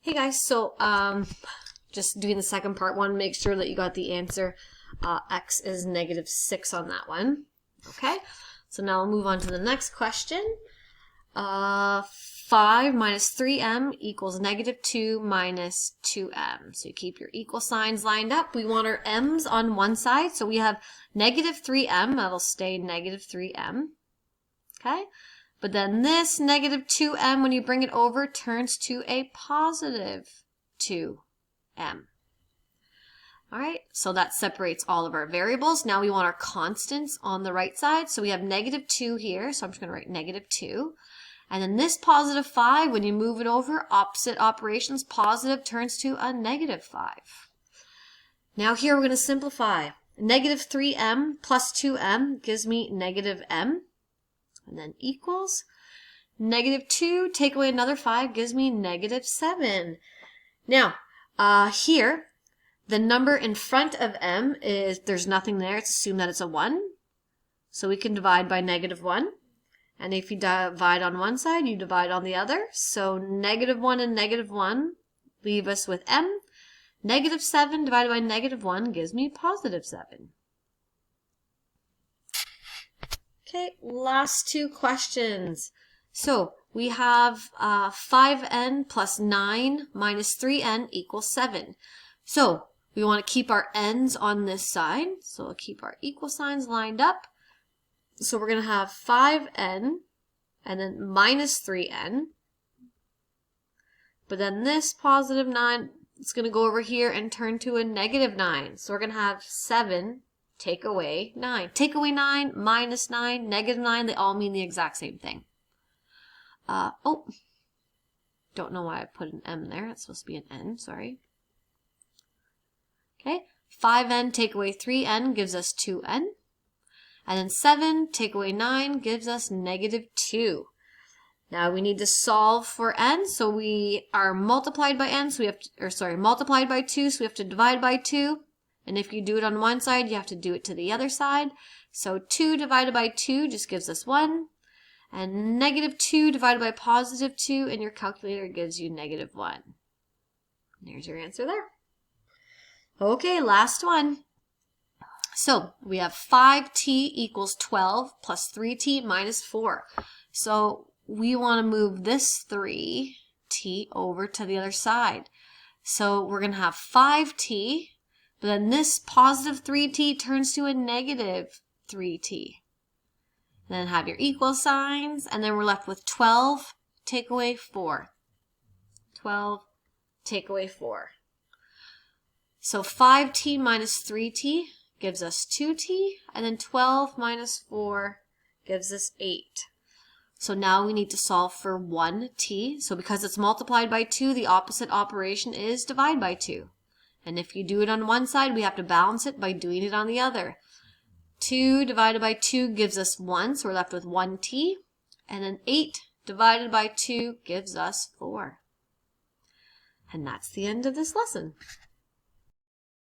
Hey guys, so just doing the second part, want to make sure that you got the answer. X is -6 on that one. Okay, so now we'll move on to the next question. 5 minus 3m equals -2 minus 2m. So you keep your equal signs lined up. We want our m's on one side, so we have -3m, that'll stay -3m. Okay? But then this -2m, when you bring it over, turns to a +2m. All right, so that separates all of our variables. Now we want our constants on the right side. So we have -2 here, so I'm just going to write -2. And then this +5, when you move it over, opposite operations, positive turns to a -5. Now here we're going to simplify. -3m plus 2m gives me -m. And then equals -2, take away another 5 gives me -7. Now, here, the number in front of m is, there's nothing there. It's assumed that it's a 1. So we can divide by -1. And if you divide on one side, you divide on the other. So -1 and -1 leave us with m. -7 divided by -1 gives me +7. Okay, last two questions. So we have 5n plus 9 minus 3n equals 7. So we want to keep our n's on this side. So we'll keep our equal signs lined up. So we're going to have 5n and then minus 3n. But then this +9, it's going to go over here and turn to a -9. So we're going to have 7 take away 9. Take away 9, minus 9, -9, they all mean the exact same thing. Oh, don't know why I put an m there. It's supposed to be an n, sorry. Okay, 5n take away 3n gives us 2n. And then 7 take away 9 gives us -2. Now we need to solve for n, so we are multiplied by n, so we have to, or sorry, multiplied by 2, so we have to divide by 2. And if you do it on one side, you have to do it to the other side. So 2 divided by 2 just gives us 1. And -2 divided by +2, and your calculator gives you -1. There's your answer there. Okay, last one. So we have 5t equals 12 plus 3t minus 4. So we want to move this 3t over to the other side. So we're going to have 5t. But then this +3t turns to a -3t. And then have your equal signs, and then we're left with 12 take away 4. 12 take away 4. So 5t minus 3t gives us 2t, and then 12 minus 4 gives us 8. So now we need to solve for 1t. So because it's multiplied by 2, the opposite operation is divide by 2. And if you do it on one side, we have to balance it by doing it on the other. 2 divided by 2 gives us 1, so we're left with 1t. And then 8 divided by 2 gives us 4. And that's the end of this lesson.